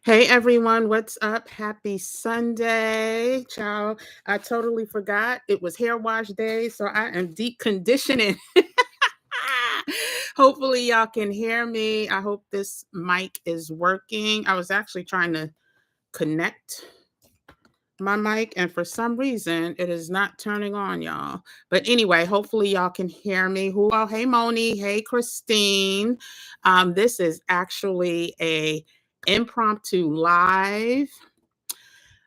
Hey everyone, what's up? Happy Sunday. Ciao. I totally forgot it was hair wash day, so I am deep conditioning. Hopefully, y'all can hear me. I hope this mic is working. I was actually trying to connect my mic, and for some reason, it is not turning on, y'all. But anyway, hopefully, y'all can hear me. Oh, hey, Moni. Hey, Christine. This is actually a impromptu live.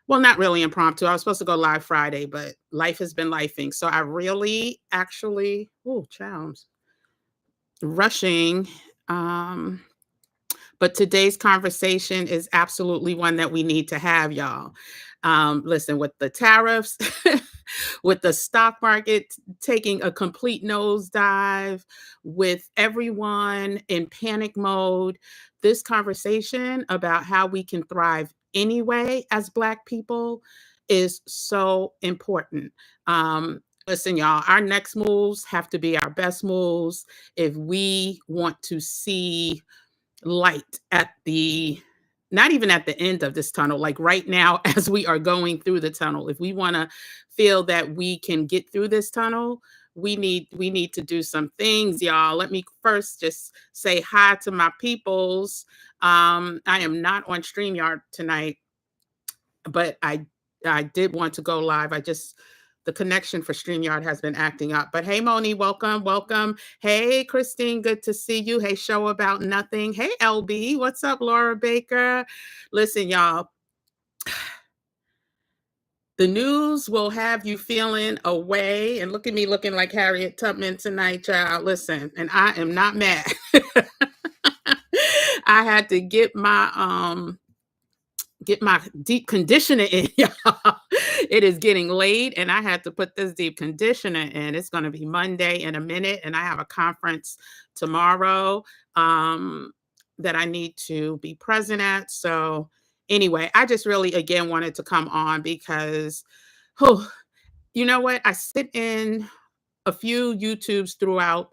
Well, not really impromptu. I was supposed to go live Friday, but life has been lifing. So I really actually, oh, chowms, rushing. Um, but today's conversation is absolutely one that we need to have, y'all. Listen, with the tariffs, with the stock market taking a complete nosedive, with everyone in panic mode, this conversation about how we can thrive anyway as Black people is so important. Listen, y'all, our next moves have to be our best moves if we want to see light at the not even at the end of this tunnel, like right now as we are going through the tunnel. If we want to feel that we can get through this tunnel, we need to do some things, y'all. Let me first just say hi to my peoples. I am not on StreamYard tonight, but I did want to go live. The connection for StreamYard has been acting up. But hey, Moni, welcome, welcome. Hey, Christine, good to see you. Hey, Show About Nothing. Hey, LB, what's up, Laura Baker? Listen, y'all, the news will have you feeling away. And look at me looking like Harriet Tubman tonight, child. Listen, and I am not mad. I had to get my deep conditioner in, y'all. It is getting late and I had to put this deep conditioner in. It's going to be Monday in a minute, and I have a conference tomorrow that I need to be present at. So anyway, I just really again wanted to come on because you know what? I sit in a few YouTubes throughout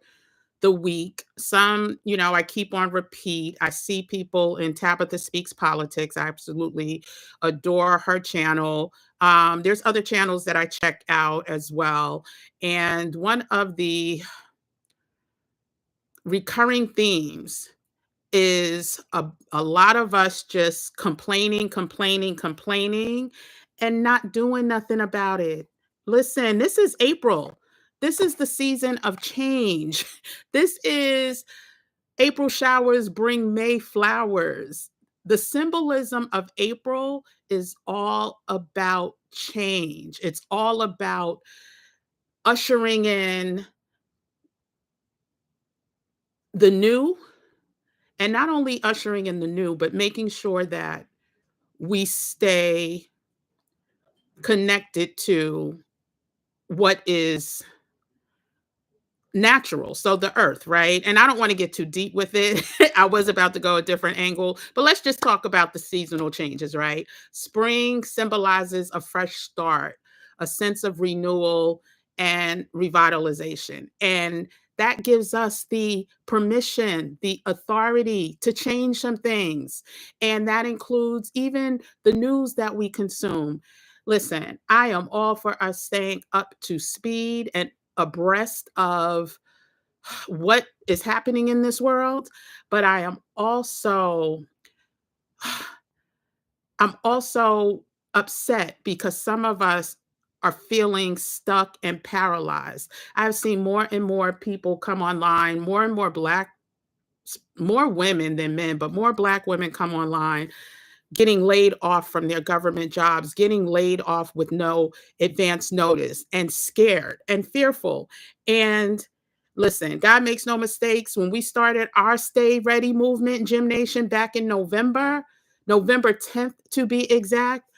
the week. Some, I keep on repeat. I see people in Tabitha Speaks Politics. I absolutely adore her channel. There's other channels that I check out as well. And one of the recurring themes is a lot of us just complaining, and not doing nothing about it. Listen, this is April. This is the season of change. This is April showers bring May flowers. The symbolism of April is all about change. It's all about ushering in the new, and not only ushering in the new, but making sure that we stay connected to what is natural. So the earth, right? And I don't want to get too deep with it. I was about to go a different angle, but let's just talk about the seasonal changes, right? Spring symbolizes a fresh start, a sense of renewal and revitalization. And that gives us the permission, the authority to change some things. And that includes even the news that we consume. Listen, I am all for us staying up to speed and abreast of what is happening in this world, but I'm also upset because some of us are feeling stuck and paralyzed. I've seen more and more people come online, more and more women than men, but more Black women come online getting laid off from their government jobs, getting laid off with no advance notice, and scared and fearful. And listen, God makes no mistakes. When we started our Stay Ready movement, Gym Nation, back in November 10th to be exact,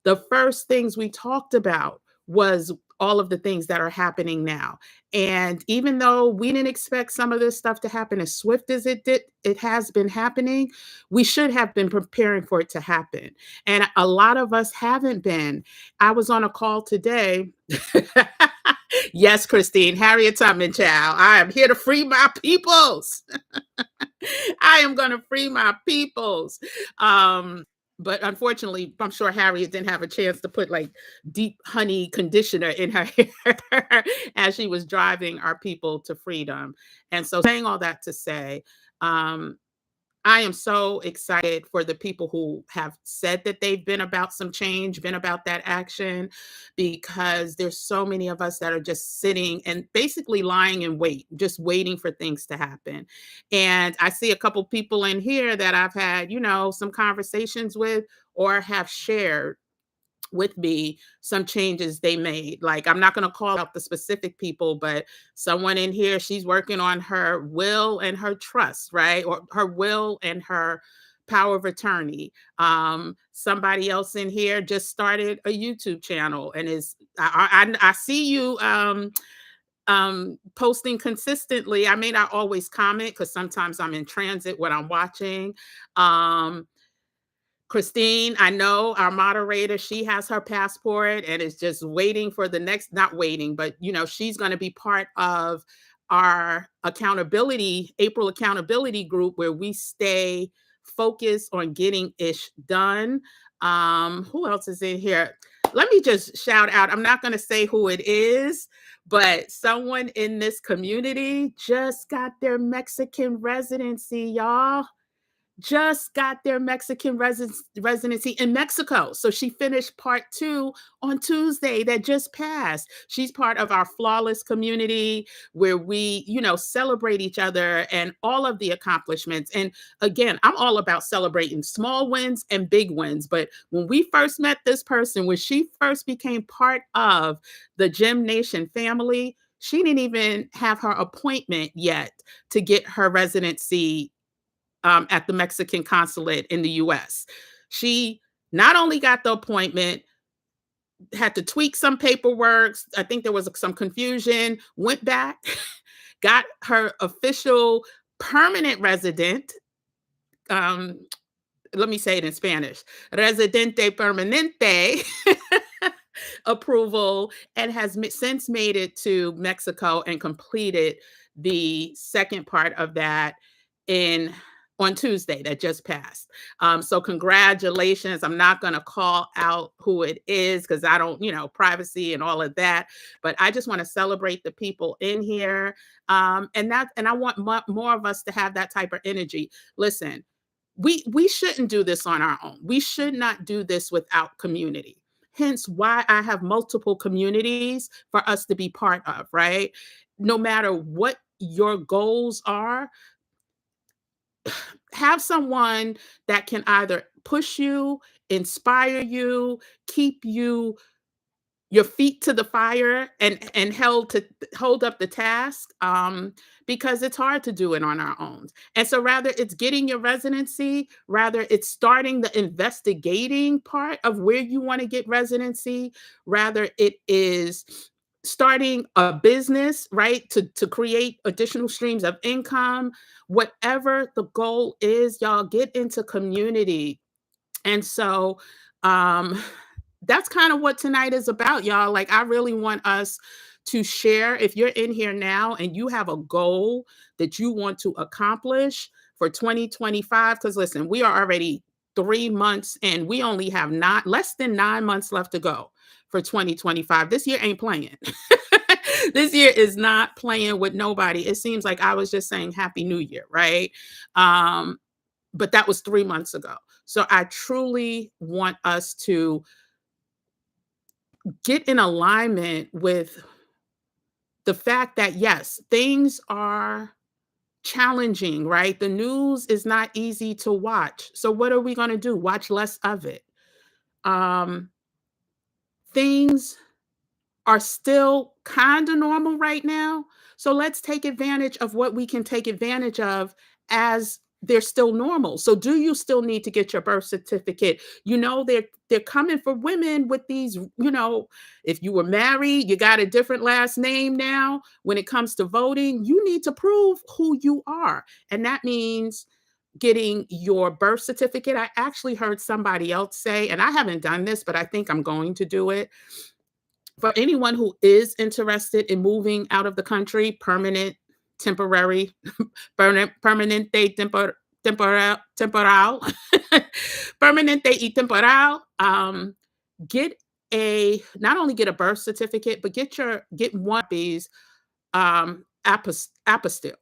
the first things we talked about was all of the things that are happening now. And even though we didn't expect some of this stuff to happen as swift as it did, it has been happening. We should have been preparing for it to happen. And a lot of us haven't been. I was on a call today. Yes, Christine, Harriet Tubman, child. I am here to free my peoples. I am going to free my peoples. But unfortunately, I'm sure Harriet didn't have a chance to put like deep honey conditioner in her hair as she was driving our people to freedom. And so, saying all that to say, um, I am so excited for the people who have said that they've been about some change, been about that action, because there's so many of us that are just sitting and basically lying in wait, just waiting for things to happen. And I see a couple people in here that I've had, some conversations with or have shared with me some changes they made. Like, I'm not going to call out the specific people, but someone in here, she's working on her will and her trust, right? Or her will and her power of attorney. Somebody else in here just started a YouTube channel and I see you posting consistently. I may not always comment because sometimes I'm in transit when I'm watching. um Christine, I know our moderator, she has her passport and is just waiting for the next, not waiting, but she's going to be part of our April accountability group where we stay focused on getting ish done. Who else is in here? Let me just shout out. I'm not going to say who it is, but someone in this community just got their Mexican residency, y'all. Just got their Mexican residency in Mexico. So she finished part 2 on Tuesday that just passed. She's part of our flawless community where we, celebrate each other and all of the accomplishments. And again, I'm all about celebrating small wins and big wins. But when we first met this person, when she first became part of the Gem Nation family, she didn't even have her appointment yet to get her residency at the Mexican consulate in the US. She not only got the appointment, had to tweak some paperwork. I think there was some confusion, went back, got her official permanent resident. Let me say it in Spanish, residente permanente approval, and has since made it to Mexico and completed the second part of that in on Tuesday that just passed. So congratulations. I'm not going to call out who it is because I don't, privacy and all of that. But I just want to celebrate the people in here. And I want more of us to have that type of energy. Listen, we shouldn't do this on our own. We should not do this without community. Hence why I have multiple communities for us to be part of, right? No matter what your goals are, have someone that can either push you, inspire you, keep your feet to the fire and hold up the task, because it's hard to do it on our own. And so rather it's getting your residency, rather it's starting the investigating part of where you want to get residency, rather it is starting a business, right, to create additional streams of income. Whatever the goal is, y'all get into community. And so that's kind of what tonight is about, y'all. Like, I really want us to share. If you're in here now and you have a goal that you want to accomplish for 2025, because listen, we are already 3 months and we only have not less than 9 months left to go for 2025. This year ain't playing. This year is not playing with nobody. It seems like I was just saying Happy New Year, right? But that was 3 months ago. So I truly want us to get in alignment with the fact that, yes, things are challenging, right? The news is not easy to watch. So what are we going to do? Watch less of it. Um, Things are still kind of normal right now. So let's take advantage of what we can take advantage of as they're still normal. So do you still need to get your birth certificate? They're coming for women with these, if you were married, you got a different last name now. When it comes to voting, you need to prove who you are. And that means getting your birth certificate. I actually heard somebody else say, and I haven't done this, but I think I'm going to do it, for anyone who is interested in moving out of the country, permanent, temporary, permanente temporal, permanente y temporal. Get not only get a birth certificate, but get one of these apostille,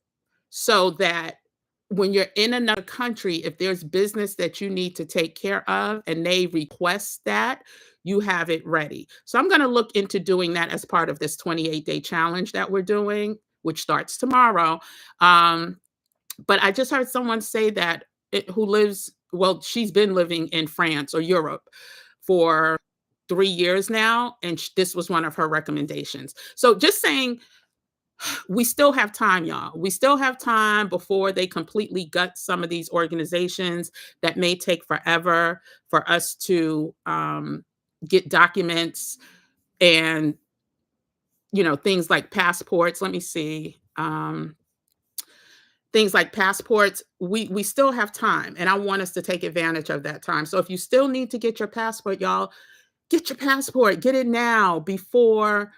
so that when you're in another country, if there's business that you need to take care of and they request that, you have it ready. So I'm going to look into doing that as part of this 28-day challenge that we're doing, which starts tomorrow. Um, but I just heard someone say that who lives, well, she's been living in France or Europe for 3 years now, and this was one of her recommendations. So just saying, we still have time, y'all. We still have time before they completely gut some of these organizations that may take forever for us to get documents and, things like passports. Let me see. Things like passports, we still have time, and I want us to take advantage of that time. So if you still need to get your passport, y'all, get your passport. Get it now before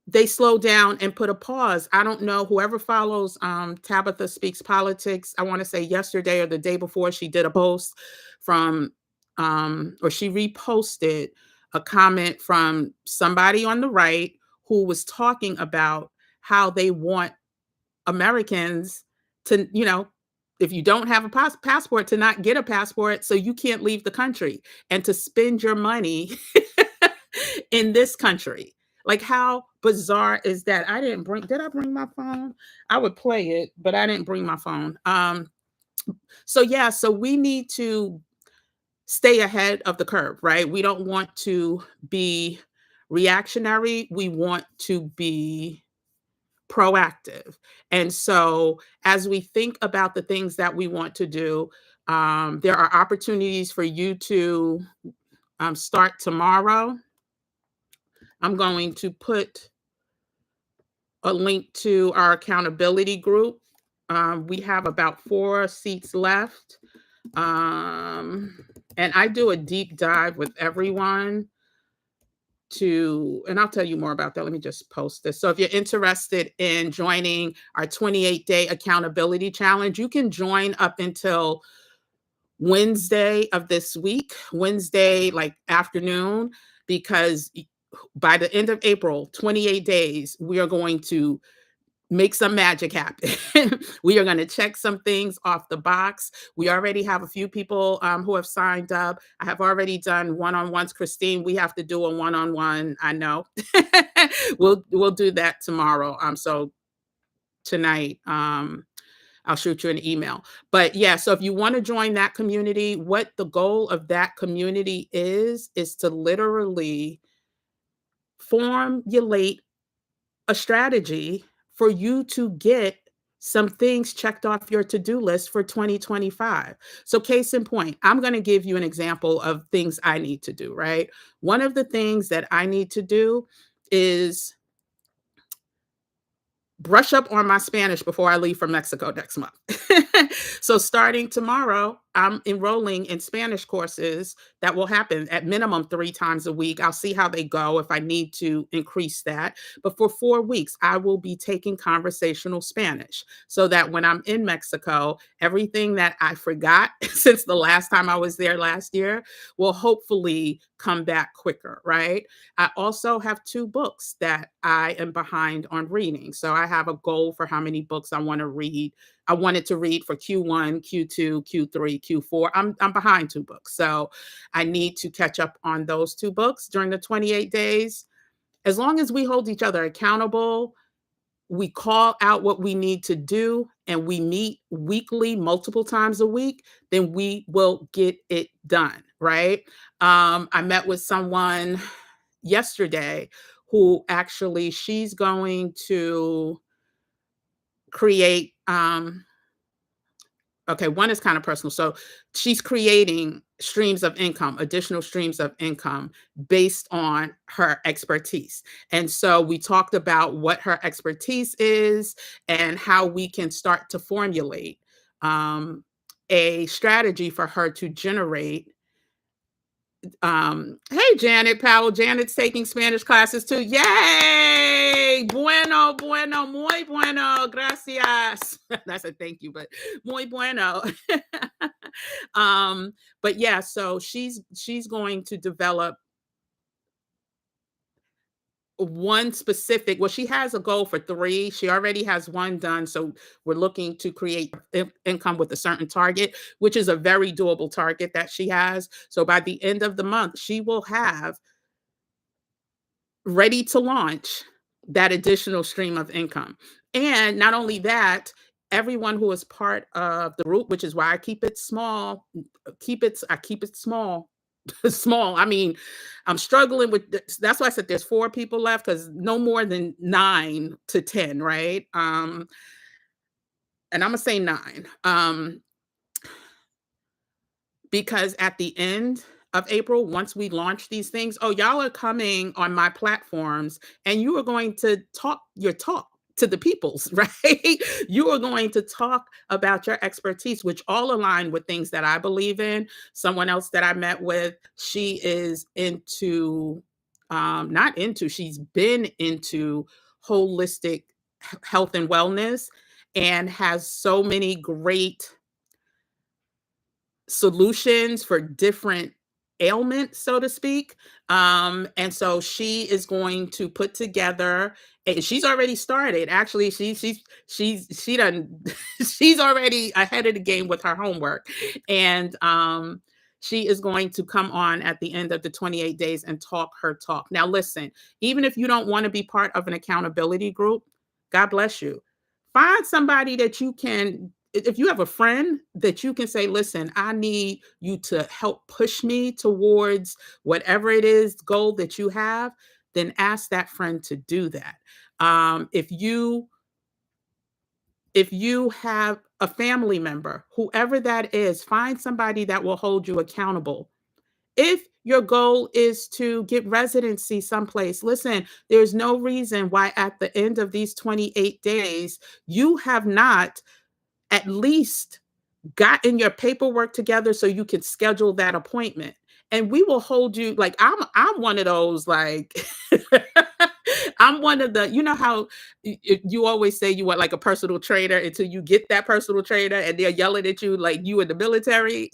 they slow down and put a pause. I don't know, whoever follows Tabitha Speaks Politics, I want to say yesterday or the day before, she did a post from, or she reposted a comment from somebody on the right who was talking about how they want Americans to, if you don't have a passport, to not get a passport so you can't leave the country and to spend your money in this country. Like, how bizarre is that? Did I bring my phone? I would play it, but I didn't bring my phone. So yeah, so we need to stay ahead of the curve, right? We don't want to be reactionary. We want to be proactive. And so as we think about the things that we want to do, there are opportunities for you to start tomorrow. I'm going to put a link to our accountability group. We have about 4 seats left. And I do a deep dive with everyone and I'll tell you more about that. Let me just post this. So if you're interested in joining our 28-day accountability challenge, you can join up until Wednesday of this week, Wednesday, like afternoon, because by the end of April, 28 days, we are going to make some magic happen. We are going to check some things off the box. We already have a few people who have signed up. I have already done one-on-ones. Christine, we have to do a one-on-one. I know. We'll do that tomorrow. So tonight, I'll shoot you an email. But yeah, so if you want to join that community, what the goal of that community is to literally formulate a strategy for you to get some things checked off your to-do list for 2025. So case in point, I'm going to give you an example of things I need to do, right? One of the things that I need to do is brush up on my Spanish before I leave for Mexico next month. So starting tomorrow, I'm enrolling in Spanish courses that will happen at minimum 3 times a week. I'll see how they go if I need to increase that. But for 4 weeks, I will be taking conversational Spanish so that when I'm in Mexico, everything that I forgot since the last time I was there last year will hopefully come back quicker, right? I also have 2 books that I am behind on reading. So I have a goal for how many books I want to read. I wanted to read for Q1, Q2, Q3, Q4. I'm behind 2 books. So I need to catch up on those 2 books during the 28 days. As long as we hold each other accountable, we call out what we need to do, and we meet weekly, multiple times a week, then we will get it done, right? I met with someone yesterday who actually, she's going to create okay, one is kind of personal. So she's creating streams of income, additional streams of income based on her expertise. And so we talked about what her expertise is and how we can start to formulate a strategy for her to generate. Hey, Janet Powell. Janet's taking Spanish classes too. Yay! bueno, bueno, muy bueno, gracias. That's a thank you, but muy bueno. um, but yeah, so she's going to develop one specific, well, she has a goal for three. She already has one done. So we're looking to create income with a certain target, which is a very doable target that she has. So by the end of the month, she will have ready to launch that additional stream of income. And not only that, everyone who is part of the group, which is why I keep it small, I keep it small. Small. I mean, I'm struggling with this. That's why I said there's four people left, because no more than 9 to 10, right? And I'm gonna say nine. Because at the end of April, once we launch these things, oh, y'all are coming on my platforms and you are going to talk your talk to the peoples, right? You are going to talk about your expertise, which all align with things that I believe in. Someone else that I met with, she is into, not into, she's been into holistic health and wellness and has so many great solutions for different ailments, so to speak. And so she is going to put together, and she's already started. Actually, she done she's already ahead of the game with her homework. And she is going to come on at the end of the 28 days and talk her talk. Now, listen, even if you don't want to be part of an accountability group, God bless you. Find somebody that you can, if you have a friend that you can say, listen, I need you to help push me towards whatever it is goal that you have, then ask that friend to do that. If you have a family member, whoever that is, find somebody that will hold you accountable. If your goal is to get residency someplace, listen, there's no reason why at the end of these 28 days, you have not at least gotten your paperwork together so you can schedule that appointment. And we will hold you, like, I'm one of those, like, I'm one of the, you know how you always say you want like a personal trainer until you get that personal trainer and they're yelling at you like you in the military.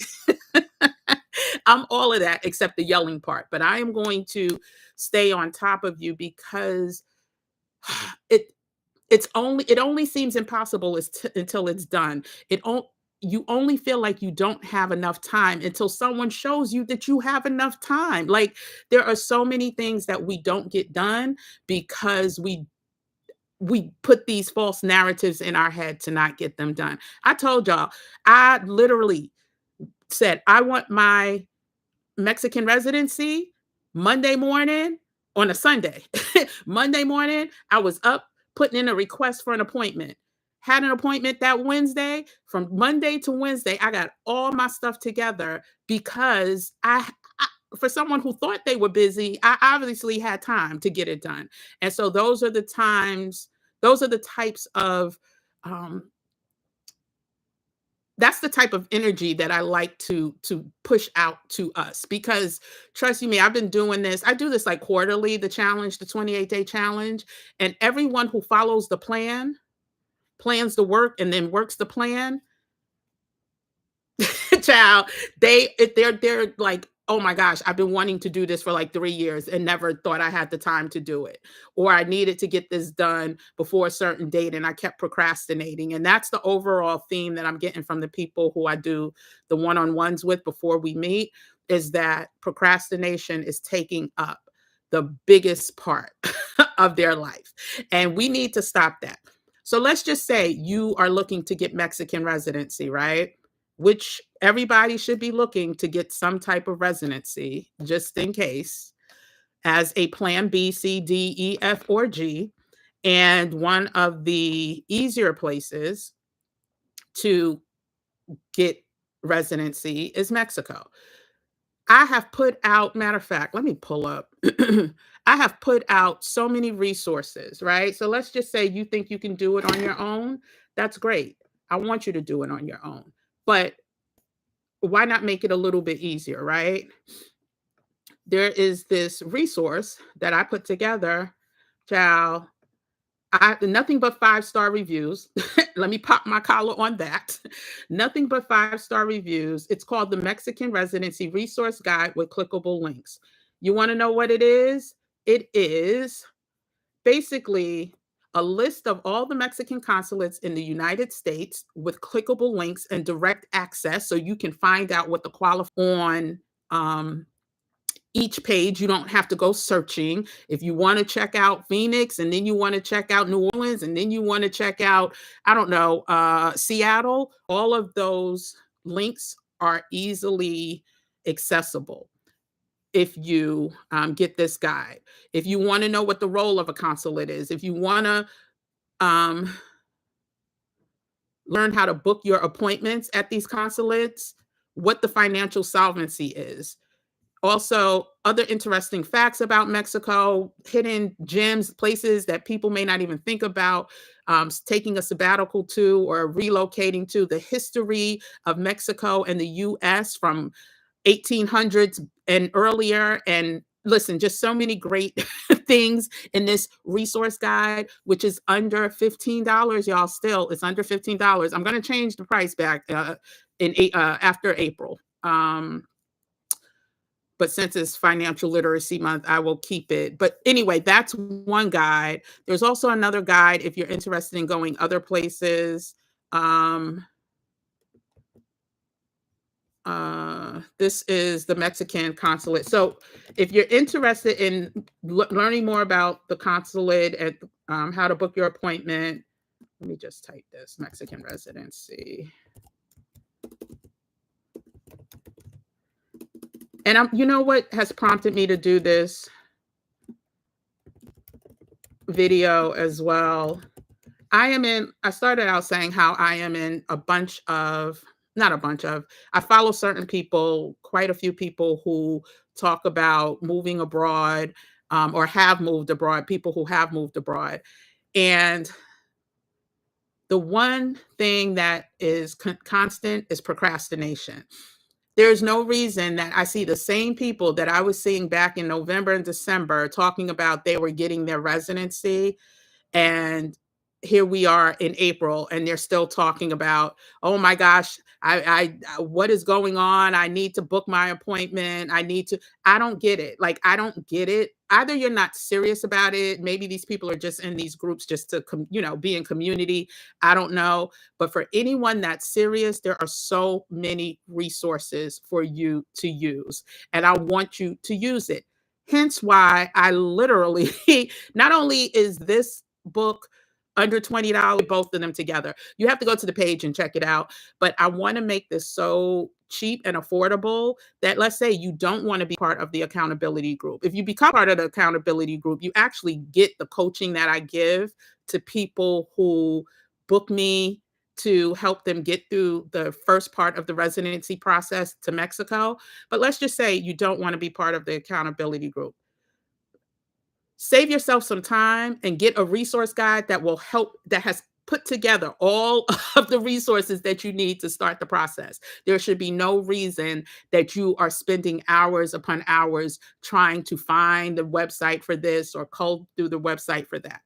I'm all of that except the yelling part, but I am going to stay on top of you because it it only seems impossible until it's done. You only feel like you don't have enough time until someone shows you that you have enough time. Like, there are so many things that we don't get done because we put these false narratives in our head to not get them done. I told y'all, I literally said I want my Mexican residency Monday morning on a Sunday. Monday morning, I was up putting in a request for an appointment. Had an appointment that Wednesday. From Monday to Wednesday, I got all my stuff together because for someone who thought they were busy, I obviously had time to get it done. And so those are the types of um, that's the type of energy that I like to push out to us, because trust you me, I've been doing this. I do this like quarterly, the challenge, the 28-day challenge, and everyone who follows the plan, plans the work and then works the plan, child, they're like, oh my gosh, I've been wanting to do this for like 3 years and never thought I had the time to do it, or I needed to get this done before a certain date and I kept procrastinating. And that's the overall theme that I'm getting from the people who I do the one-on-ones with before we meet, is that procrastination is taking up the biggest part of their life, and we need to stop that. So let's just say you are looking to get Mexican residency, right? Which everybody should be looking to get some type of residency just in case, as a plan B, C, D, E, F, or G. And one of the easier places to get residency is Mexico. I have put out, matter of fact, let me pull up. I have put out so many resources, right? So let's just say you think you can do it on your own. That's great. I want you to do it on your own. But why not make it a little bit easier, right? There is this resource that I put together, child. I nothing but five-star reviews. Let me pop my collar on that. Nothing but five-star reviews. It's called the Mexican Residency Resource Guide with clickable links. You want to know what it is? It is basically a list of all the Mexican consulates in the United States with clickable links and direct access so you can find out what the on um, each page. You don't have to go searching. If you want to check out Phoenix and then you want to check out New Orleans and then you want to check out, I don't know, Seattle, all of those links are easily accessible if you get this guide. If you want to know what the role of a consulate is, if you want to um, learn how to book your appointments at these consulates, what the financial solvency is. Also, other interesting facts about Mexico, hidden gems, places that people may not even think about, taking a sabbatical to or relocating to, the history of Mexico and the US from 1800s and earlier. And listen, just so many great things in this resource guide, which is under $15, y'all. Still, it's under $15. I'm going to change the price back after April. But since it's Financial Literacy Month, I will keep it. But anyway, that's one guide. There's also another guide if you're interested in going other places. This is the Mexican consulate. So if you're interested in learning more about the consulate and how to book your appointment, let me just type this, Mexican residency. And you know what has prompted me to do this video as well? I started out saying how I am in a bunch of, not a bunch of, I follow certain people, quite a few people who talk about moving abroad or have moved abroad, people who have moved abroad. And the one thing that is constant is procrastination. There's no reason that I see the same people that I was seeing back in November and December talking about they were getting their residency, and here we are in April and they're still talking about, oh my gosh, what is going on? I need to book my appointment. I don't get it. Like, I don't get it. Either you're not serious about it. Maybe these people are just in these groups just to, be in community. I don't know. But for anyone that's serious, there are so many resources for you to use. And I want you to use it. Hence why I literally, not only is this book under $20, both of them together. You have to go to the page and check it out. But I want to make this so cheap and affordable that, let's say you don't want to be part of the accountability group. If you become part of the accountability group, you actually get the coaching that I give to people who book me to help them get through the first part of the residency process to Mexico. But let's just say you don't want to be part of the accountability group. Save yourself some time and get a resource guide that will help, that has put together all of the resources that you need to start the process. There should be no reason that you are spending hours upon hours trying to find the website for this or cull through the website for that.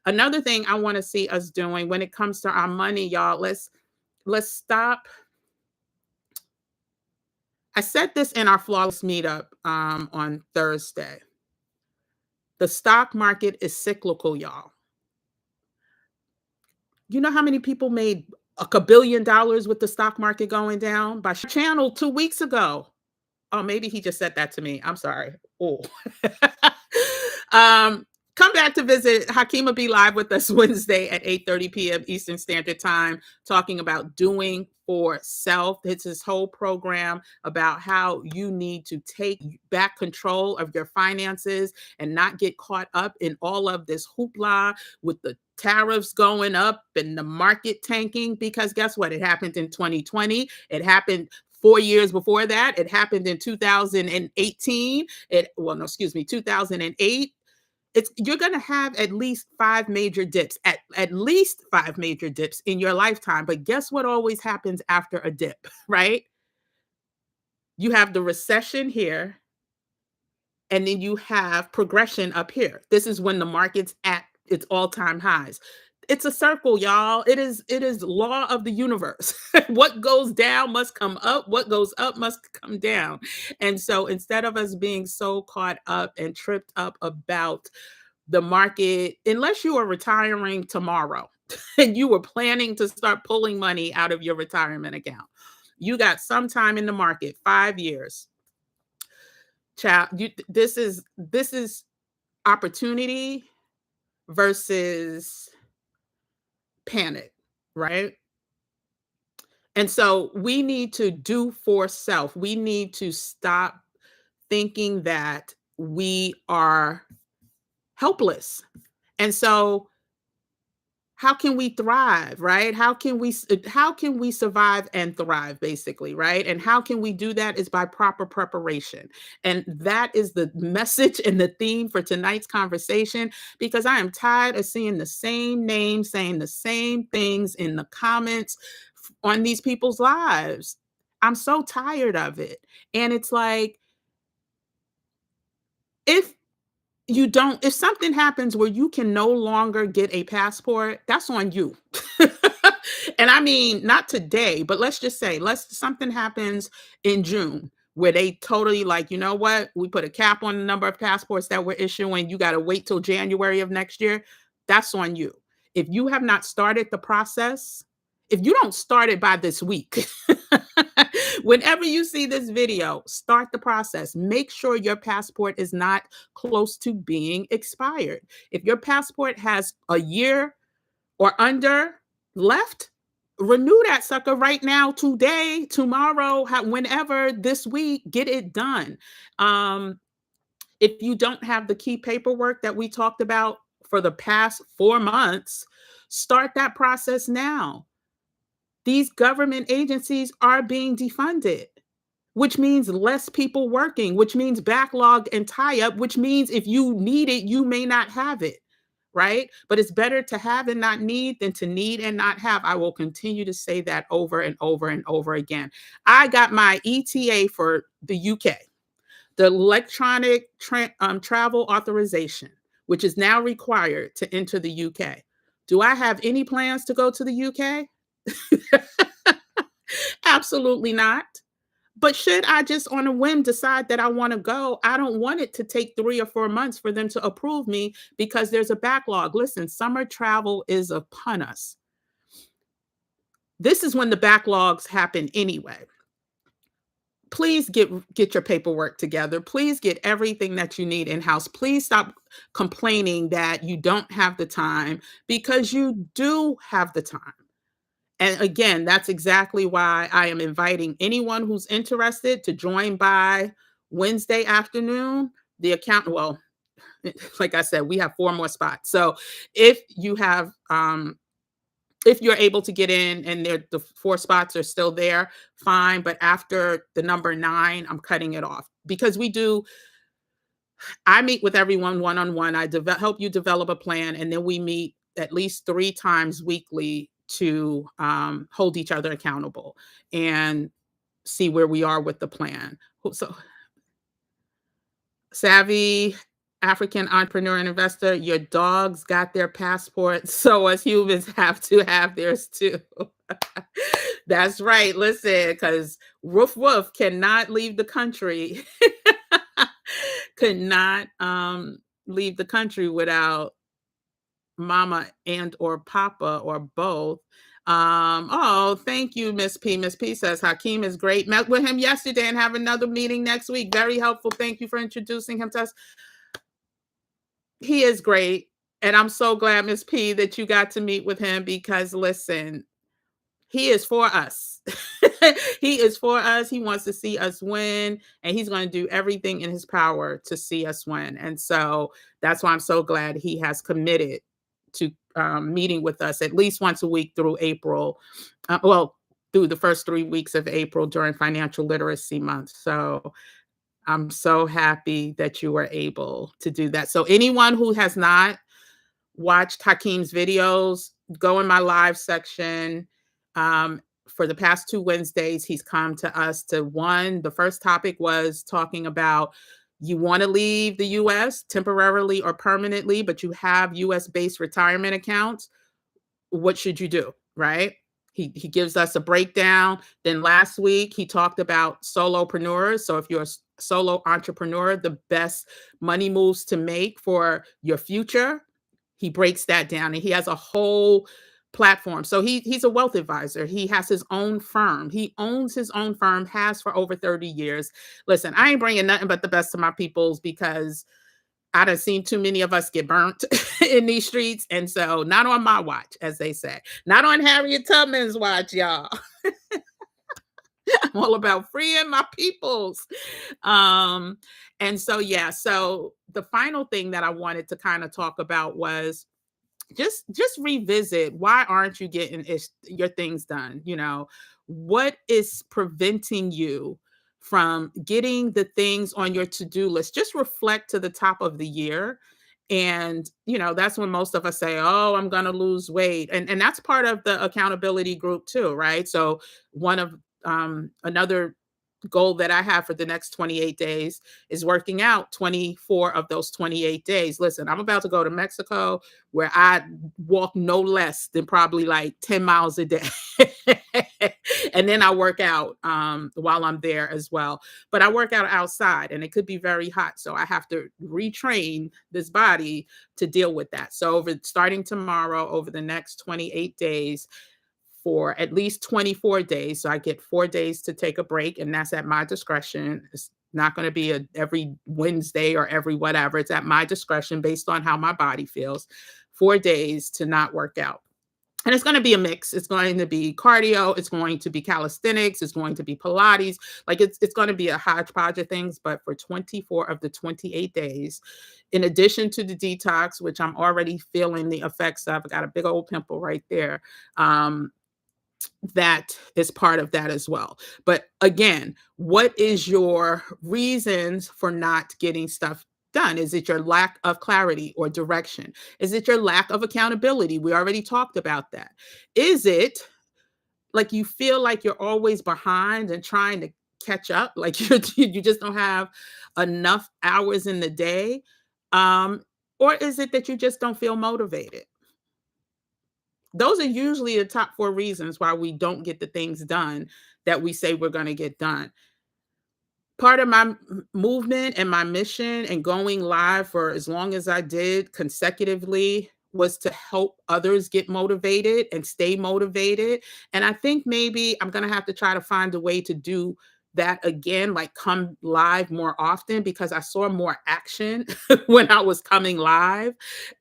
Another thing I want to see us doing when it comes to our money, y'all, let's stop. I said this in our flawless meetup on Thursday. The stock market is cyclical, y'all. You know how many people made a billion dollars with the stock market going down? By channel 2 weeks ago. Oh, maybe he just said that to me. I'm sorry. Oh. Come back to visit Hakima Be Live with us Wednesday at 8:30 p.m. Eastern Standard Time, talking about doing for self. It's his whole program about how you need to take back control of your finances and not get caught up in all of this hoopla with the tariffs going up and the market tanking, because guess what? It happened in 2020. It happened 4 years before that. It happened in 2018. 2008. You're going to have at least five major dips, at least five major dips in your lifetime. But guess what always happens after a dip, right? You have the recession here, and then you have progression up here. This is when the market's at its all-time highs. It's a circle, y'all. It is law of the universe. What goes down must come up, what goes up must come down. And so instead of us being so caught up and tripped up about the market, unless you are retiring tomorrow and you were planning to start pulling money out of your retirement account, you got some time in the market, 5 years. Child, this is opportunity versus panic, right? And so we need to do for self. We need to stop thinking that we are helpless. And so how can we thrive, right? How can we survive and thrive, basically, right? And how can we do that is by proper preparation. And that is the message and the theme for tonight's conversation, because I am tired of seeing the same names saying the same things in the comments on these people's lives. I'm so tired of it. And it's like, if if something happens where you can no longer get a passport, that's on you. And I mean, not today, but let's just say, something happens in June where they totally like, you know what? We put a cap on the number of passports that we're issuing. You got to wait till January of next year. That's on you. If you have not started the process, if you don't start it by this week, whenever you see this video, start the process. Make sure your passport is not close to being expired. If your passport has a year or under left, renew that sucker right now, today, tomorrow, whenever this week, get it done. If you don't have the key paperwork that we talked about for the past 4 months, start that process now. These government agencies are being defunded, which means less people working, which means backlog and tie up, which means if you need it, you may not have it, right? But it's better to have and not need than to need and not have. I will continue to say that over and over and over again. I got my ETA for the UK, the electronic travel authorization, which is now required to enter the UK. Do I have any plans to go to the UK? Absolutely not. But should I just on a whim decide that I want to go, I don't want it to take 3 or 4 months for them to approve me because there's a backlog. Listen, summer travel is upon us. This is when the backlogs happen anyway. Please get your paperwork together. Please get everything that you need in-house. Please stop complaining that you don't have the time, because you do have the time. And again, that's exactly why I am inviting anyone who's interested to join by Wednesday afternoon. The account, well, like I said, we have 4 more spots. So if you have, if you're able to get in and the 4 spots are still there, fine. But after the number 9, I'm cutting it off, because I meet with everyone one-on-one. I help you develop a plan, and then we meet at least 3 times weekly to hold each other accountable and see where we are with the plan. So, savvy African entrepreneur and investor, your dogs got their passports, so us humans have to have theirs too. That's right. Listen, because Woof Woof cannot leave the country, could not leave the country without mama and or papa or both. Oh, thank you, Miss P. Miss P says Hakeem is great. Met with him yesterday and have another meeting next week. Very helpful. Thank you for introducing him to us. He is great. And I'm so glad, Miss P, that you got to meet with him, because listen, he is for us. He is for us. He wants to see us win, and he's going to do everything in his power to see us win. And so that's why I'm so glad he has committed to meeting with us at least once a week through April. Through the first 3 weeks of April during Financial Literacy Month. So I'm so happy that you were able to do that. So anyone who has not watched Hakeem's videos, go in my live section. For the past 2 Wednesdays, he's come to us the first topic was talking about You want to leave the US temporarily or permanently, but you have US based retirement accounts. What should you do? Right? He gives us a breakdown. Then last week he talked about solopreneurs. So if you're a solo entrepreneur, the best money moves to make for your future, he breaks that down and he has a whole platform. So he's a wealth advisor. He has his own firm. He owns his own firm, has for over 30 years. Listen, I ain't bringing nothing but the best to my peoples because I done seen too many of us get burnt in these streets. And so not on my watch, as they say. Not on Harriet Tubman's watch, y'all. I'm all about freeing my peoples. Um, and so yeah, so the final thing that I wanted to kind of talk about was just revisit, why aren't you getting your things done? What is preventing you from getting the things on your to-do list? Just reflect to the top of the year, and that's when most of us say, oh, I'm going to lose weight, and that's part of the accountability group too, right? So one of another goal that I have for the next 28 days is working out 24 of those 28 days. Listen, I'm about to go to Mexico where I walk no less than probably like 10 miles a day. And then I work out while I'm there as well. But I work out outside and it could be very hot. So I have to retrain this body to deal with that. So starting tomorrow, over the next 28 days, for at least 24 days. So I get 4 days to take a break, and that's at my discretion. It's not going to be every Wednesday or every whatever. It's at my discretion based on how my body feels. 4 days to not work out. And it's going to be a mix. It's going to be cardio. It's going to be calisthenics. It's going to be Pilates. Like it's going to be a hodgepodge of things. But for 24 of the 28 days, in addition to the detox, which I'm already feeling the effects of, I got a big old pimple right there. That is part of that as well. But again, what is your reasons for not getting stuff done? Is it your lack of clarity or direction? Is it your lack of accountability? We already talked about that. Is it like you feel like you're always behind and trying to catch up? Like you just don't have enough hours in the day? Or is it that you just don't feel motivated? Those are usually the top 4 reasons why we don't get the things done that we say we're gonna get done. Part of my movement and my mission and going live for as long as I did consecutively was to help others get motivated and stay motivated, and I think maybe I'm gonna have to try to find a way to do that again, like come live more often, because I saw more action when I was coming live,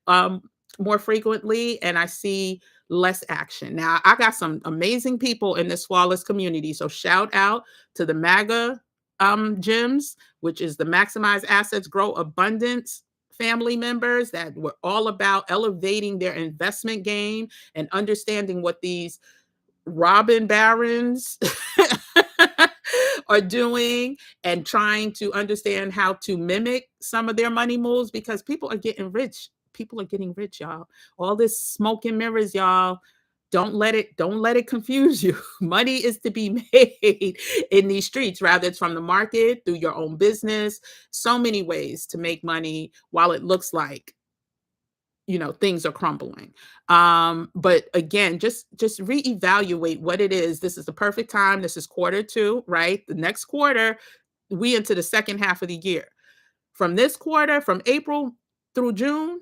um, more frequently, and I see less action. Now, I got some amazing people in this flawless community, so shout out to the MAGA gyms, which is the Maximize Assets, Grow Abundance family members that were all about elevating their investment game and understanding what these Robin Barons are doing, and trying to understand how to mimic some of their money moves, because people are getting rich. People are getting rich, y'all. All this smoke and mirrors, y'all. Don't let it confuse you. Money is to be made in these streets, rather it's from the market, through your own business. So many ways to make money while it looks like things are crumbling. But again, just reevaluate what it is. This is the perfect time. This is quarter 2, right? The next quarter, we into the second half of the year. From this quarter, from April through June,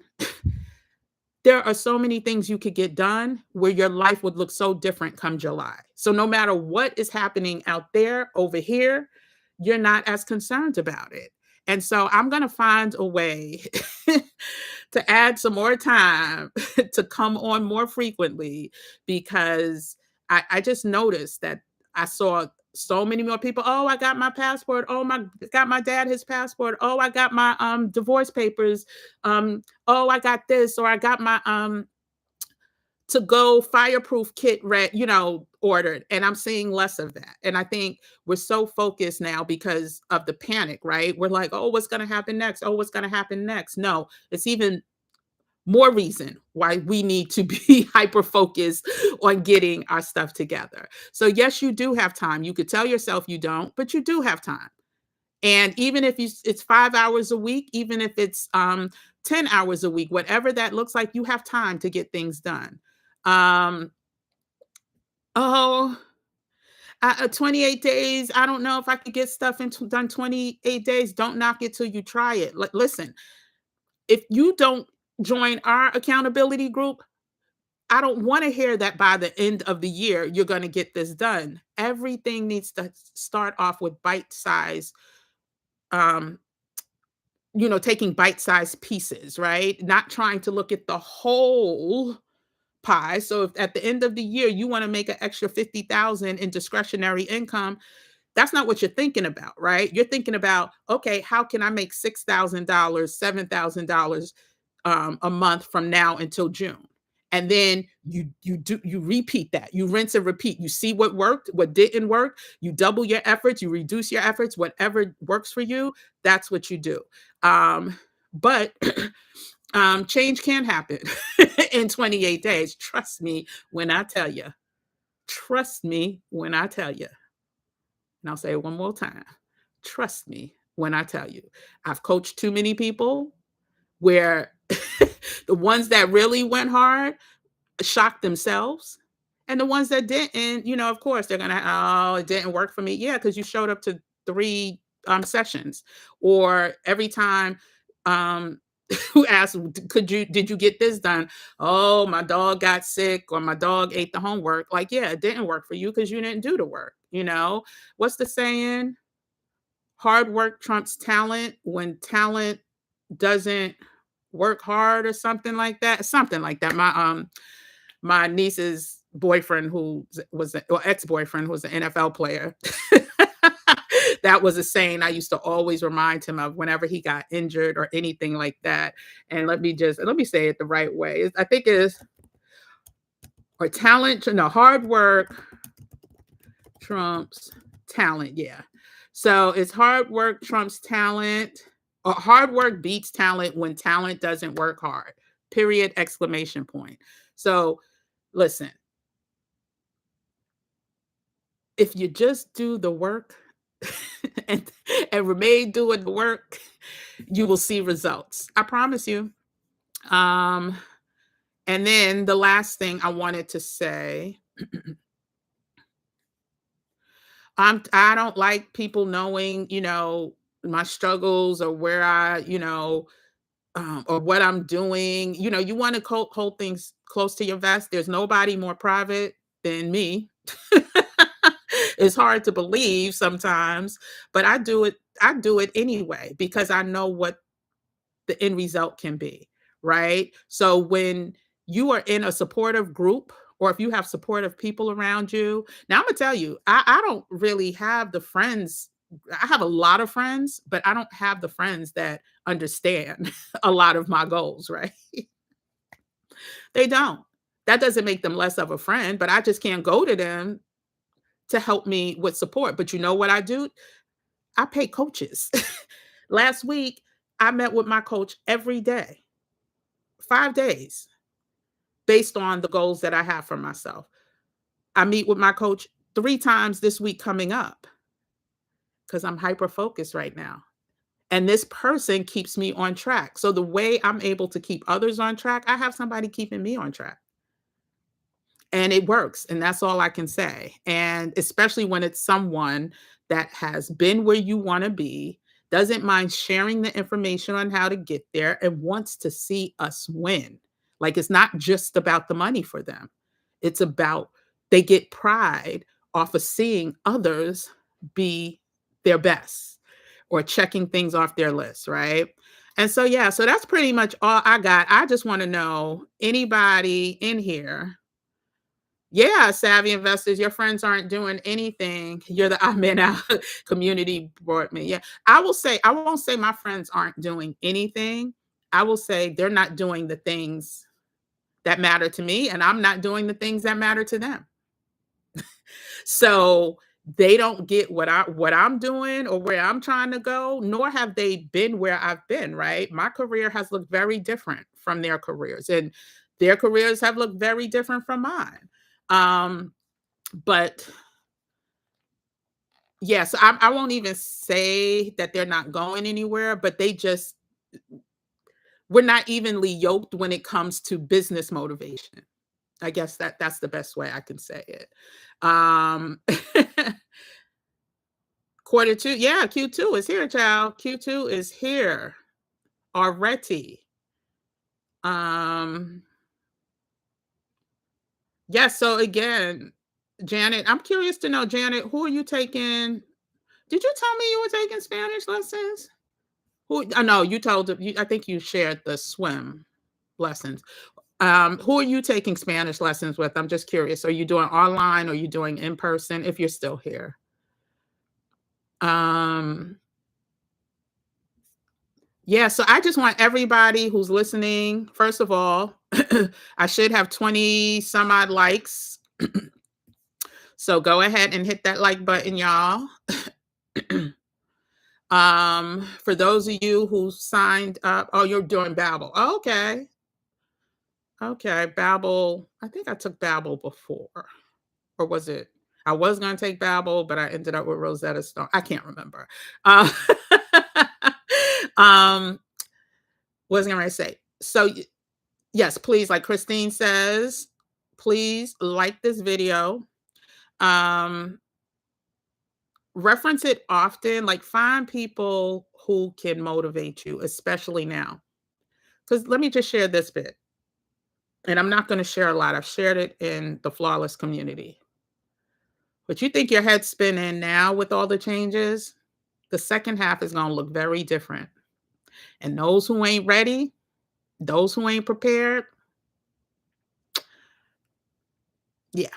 there are so many things you could get done where your life would look so different come July. So no matter what is happening out there, over here, you're not as concerned about it. And so I'm going to find a way to add some more time to come on more frequently, because I just noticed that I saw so many more people. Oh, I got my passport. Oh, my got my dad his passport. Oh, I got my divorce papers. Oh, I got this, or I got my to go fireproof kit ordered, and I'm seeing less of that. And I think we're so focused now because of the panic, right? We're like, oh, what's going to happen next? Oh, what's going to happen next? No, it's even more reason why we need to be hyper focused on getting our stuff together. So yes, you do have time. You could tell yourself you don't, but you do have time. And even if it's 5 hours a week, even if it's 10 hours a week, whatever that looks like, you have time to get things done. Um, oh, 28 days. I don't know if I could get stuff done 28 days. Don't knock it till you try it. Listen, if you don't join our accountability group, I don't want to hear that by the end of the year, you're going to get this done. Everything needs to start off with bite size, um, taking bite sized pieces, right? Not trying to look at the whole pie. So if at the end of the year you want to make an extra 50,000 in discretionary income, that's not what you're thinking about, right? You're thinking about, okay, how can I make $6,000, $7,000 a month from now until June? And then you repeat that. You rinse and repeat. You see what worked, what didn't work. You double your efforts. You reduce your efforts. Whatever works for you, that's what you do. But change can happen in 28 days. Trust me when I tell you. Trust me when I tell you. And I'll say it one more time. Trust me when I tell you. I've coached too many people where the ones that really went hard shocked themselves. And the ones that didn't, of course, they're gonna, oh, it didn't work for me. Yeah, because you showed up to 3 sessions, or every time um who asked, did you get this done? Oh, my dog got sick, or my dog ate the homework. Like, yeah, it didn't work for you because you didn't do the work. What's the saying? Hard work trumps talent when talent doesn't work hard, or something like that. Something like that. My niece's boyfriend, or ex-boyfriend, who was an NFL player. That was a saying I used to always remind him of whenever he got injured or anything like that. And let me say it the right way. I think it is, or talent, no, hard work trumps talent. Yeah. So it's hard work trumps talent, or hard work beats talent when talent doesn't work hard. Period, exclamation point. So listen, if you just do the work and, remain doing the work, you will see results. I promise you. Um, and then the last thing I wanted to say, I don't like people knowing, my struggles, or where or what I'm doing. You want to hold things close to your vest. There's nobody more private than me. It's hard to believe sometimes, but I do it. I do it anyway because I know what the end result can be, right? So when you are in a supportive group, or if you have supportive people around you, now I'm gonna tell you, I don't really have the friends. I have a lot of friends, but I don't have the friends that understand a lot of my goals, right? They don't. That doesn't make them less of a friend, but I just can't go to them to help me with support. But you know what I do? I pay coaches. Last week, I met with my coach every day, 5 days, based on the goals that I have for myself. I meet with my coach 3 times this week coming up because I'm hyper focused right now. And this person keeps me on track. So the way I'm able to keep others on track, I have somebody keeping me on track. And it works, and that's all I can say. And especially when it's someone that has been where you want to be, doesn't mind sharing the information on how to get there, and wants to see us win. Like, it's not just about the money for them. It's about, they get pride off of seeing others be their best, or checking things off their list, right? And so yeah, so that's pretty much all I got. I just want to know, anybody in here, yeah, savvy investors, your friends aren't doing anything. You're the I'm in out community brought me. Yeah. I won't say my friends aren't doing anything. I will say they're not doing the things that matter to me, and I'm not doing the things that matter to them. So they don't get what I'm doing, or where I'm trying to go, nor have they been where I've been, right? My career has looked very different from their careers, and their careers have looked very different from mine. But Yeah, so I won't even say that they're not going anywhere, but we're not evenly yoked when it comes to business motivation. I guess that's the best way I can say it. Um, quarter two, yeah, Q2 is here, child. Q2 is here already. Um, yeah, so again, Janet, I'm curious to know, Janet, who are you taking? Did you tell me you were taking Spanish lessons? Who I know you told you, I think you shared the swim lessons. Who are you taking Spanish lessons with? I'm just curious. Are you doing online? Or are you doing in person if you're still here? Um, yeah, so I just want everybody who's listening, first of all, I should have 20 some odd likes. So go ahead and hit that like button, y'all. For those of you who signed up, oh, you're doing Babbel. Oh, okay. Okay, Babbel. I think I took Babbel before. Or was it? I was going to take Babbel, but I ended up with Rosetta Stone. I can't remember. Uh, um, what was I going to say? So, yes, please, like Christine says, please like this video. Um, reference it often. Like, find people who can motivate you, especially now. Because let me just share this bit. And I'm not going to share a lot. I've shared it in the Flawless community. But you think your head's spinning now with all the changes? The second half is going to look very different. And those who ain't ready, those who ain't prepared, yeah.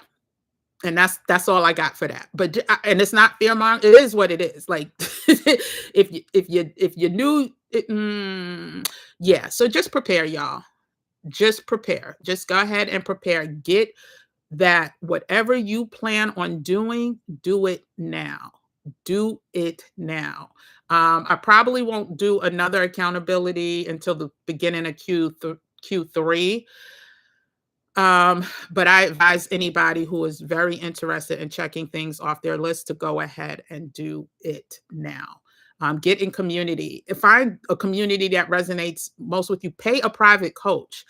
And that's all I got for that. But and it's not fear mongering. It is what it is. Like if you knew it, yeah. So just prepare, y'all. Just prepare. Just go ahead and prepare. Get that whatever you plan on doing, do it now. Do it now. I probably won't do another accountability until the beginning of Q3. But I advise anybody who is very interested in checking things off their list to go ahead and do it now. Get in community. Find a community that resonates most with you. Pay a private coach.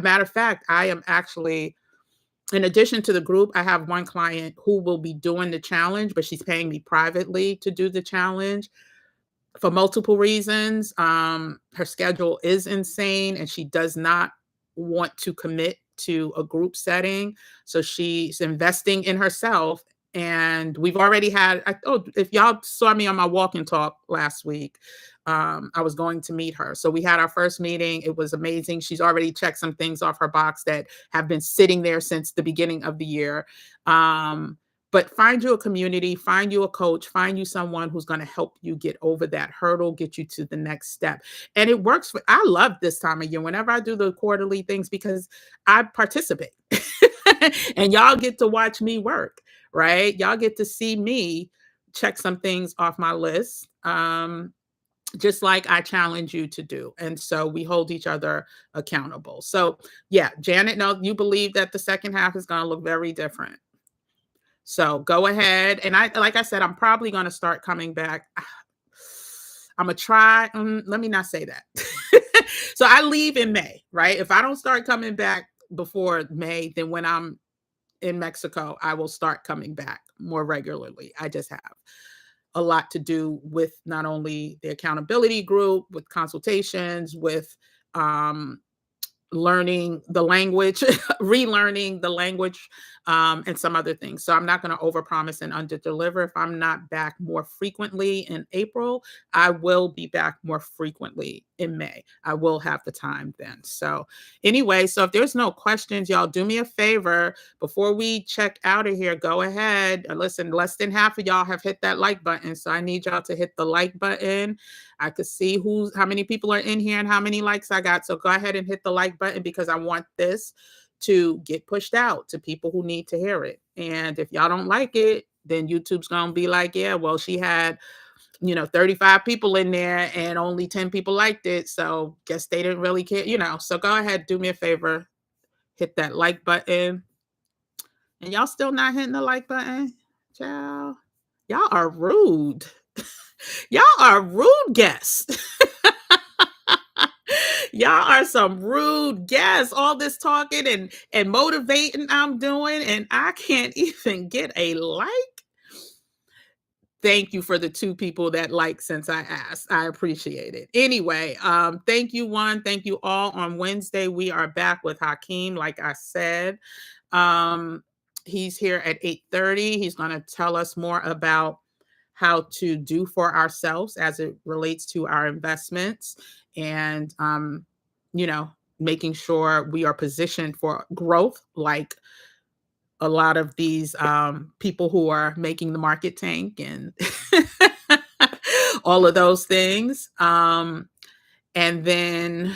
Matter of fact, I am actually, in addition to the group, I have one client who will be doing the challenge, but she's paying me privately to do the challenge for multiple reasons. Her schedule is insane and she does not want to commit to a group setting. So she's investing in herself. And we've already had, if y'all saw me on my walk and talk last week, I was going to meet her. So we had our first meeting. It was amazing. She's already checked some things off her box that have been sitting there since the beginning of the year. But find you a community, find you a coach, find you someone who's going to help you get over that hurdle, get you to the next step. And it works. I love this time of year whenever I do the quarterly things because I participate and y'all get to watch me work, right? Y'all get to see me check some things off my list. Just like I challenge you to do. And so we hold each other accountable. So yeah, Janet, no, you believe that the second half is going to look very different. So go ahead. And like I said, I'm probably going to start coming back. I'm going to try. Let me not say that. So I leave in May, right? If I don't start coming back before May, then when I'm in Mexico, I will start coming back more regularly. I just have a lot to do with not only the accountability group, with consultations, with learning the language, relearning the language, and some other things. So I'm not going to overpromise and underdeliver. If I'm not back more frequently in April, I will be back more frequently in May. I will have the time then. So anyway, so if there's no questions, y'all do me a favor before we check out of here. Go ahead. Listen, less than half of y'all have hit that like button. So I need y'all to hit the like button. I could see how many people are in here and how many likes I got. So go ahead and hit the like button because I want this to get pushed out to people who need to hear it. And if y'all don't like it, then YouTube's going to be like, yeah, well, she had, 35 people in there and only 10 people liked it. So guess they didn't really care, So go ahead, do me a favor, hit that like button. And y'all still not hitting the like button? Ciao. Y'all are rude. Y'all are rude guests. Y'all are some rude guests. All this talking and motivating I'm doing, and I can't even get a like. Thank you for the 2 people that like since I asked. I appreciate it. Anyway, thank you one, thank you all. On Wednesday, we are back with Hakeem, like I said. He's here at 8:30. He's going to tell us more about how to do for ourselves as it relates to our investments and making sure we are positioned for growth, like a lot of these people who are making the market tank and all of those things. And then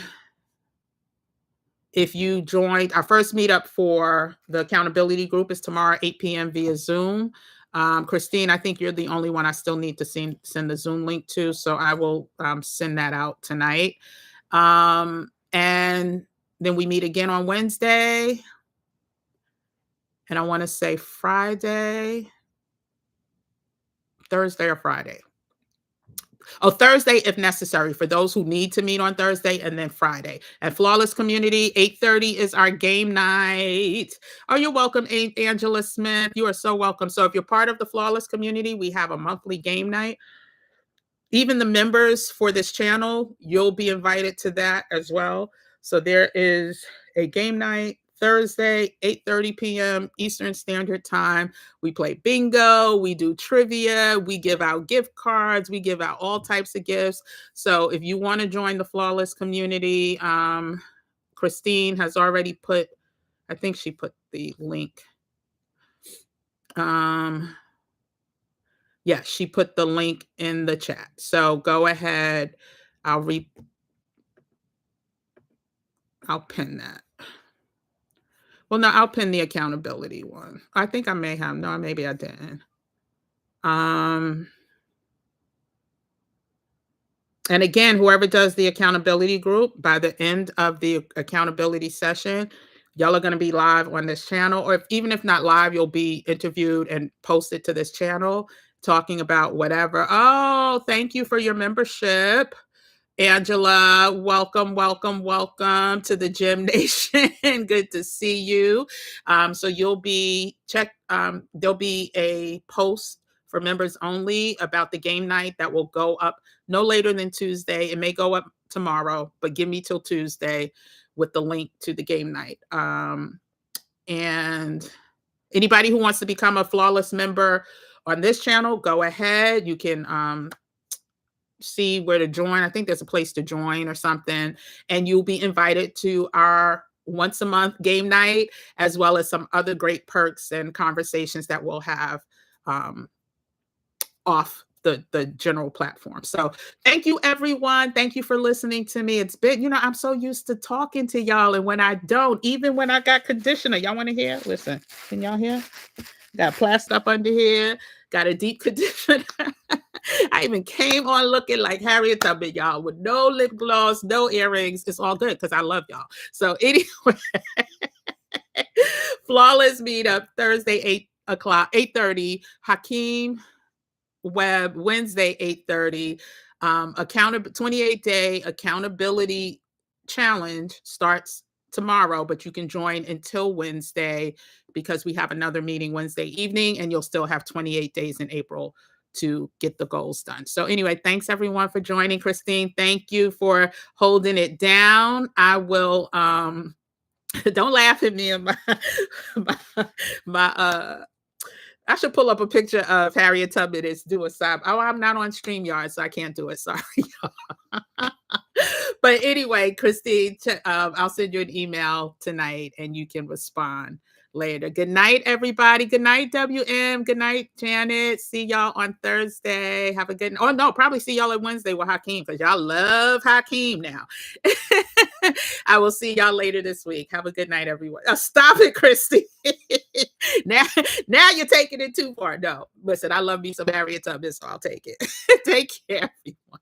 if you joined, our first meetup for the accountability group is tomorrow, 8 p.m. via Zoom. Christine, I think you're the only one I still need to send the Zoom link to, so I will send that out tonight. And then we meet again on Wednesday. And I want to say Thursday or Friday. Oh, Thursday if necessary for those who need to meet on Thursday, and then Friday. At Flawless Community, 8:30 is our game night. Oh, you're welcome, Angela Smith. You are so welcome. So if you're part of the Flawless Community, we have a monthly game night. Even the members for this channel, you'll be invited to that as well. So there is a game night Thursday, 8:30 p.m. Eastern Standard Time. We play bingo, we do trivia, we give out gift cards, we give out all types of gifts. So if you want to join the Flawless Community, Christine has already put, I think she put the link. Yeah, she put the link in the chat. So go ahead. I'll pin that. Well, no, I'll pin the accountability one. I think I may have. No, maybe I didn't. And again, whoever does the accountability group, by the end of the accountability session, y'all are going to be live on this channel. Or even if not live, you'll be interviewed and posted to this channel talking about whatever. Oh, thank you for your membership. Angela, welcome to the Gym Nation. Good to see you. So you'll be there'll be a post for members only about the game night that will go up no later than Tuesday. It may go up tomorrow, but give me till Tuesday with the link to the game night. And anybody who wants to become a Flawless member on this channel, go ahead. You can see where to join. I think there's a place to join or something, and you'll be invited to our once a month game night, as well as some other great perks and conversations that we'll have off the general platform. So thank you, everyone. Thank you for listening to me. It's been, I'm so used to talking to y'all, and when I don't, even when I got conditioner, y'all want to hear? Listen, can y'all hear? Got plaster up under here, got a deep conditioner. I even came on looking like Harriet Tubman, y'all, with no lip gloss, no earrings. It's all good because I love y'all. So anyway, Flawless meetup Thursday, 8:30. Hakeem Webb, Wednesday, 8:30. 28-day accountability challenge starts tomorrow, but you can join until Wednesday because we have another meeting Wednesday evening, and you'll still have 28 days in April to get the goals done. So anyway, thanks everyone for joining. Christine, thank you for holding it down. I will don't laugh at me and my I should pull up a picture of Harriet Tubman is doing side. Oh, I'm not on StreamYard, so I can't do it. Sorry. But anyway, Christine, I'll send you an email tonight and you can respond later. Good night, everybody. Good night, WM. Good night, Janet. See y'all on Thursday. Have a good, probably see y'all on Wednesday with Hakeem because y'all love Hakeem now. I will see y'all later this week. Have a good night, everyone. Oh, stop it, Christy. now you're taking it too far. No, listen, I love me some Harriet Tubman, so I'll take it. Take care, everyone.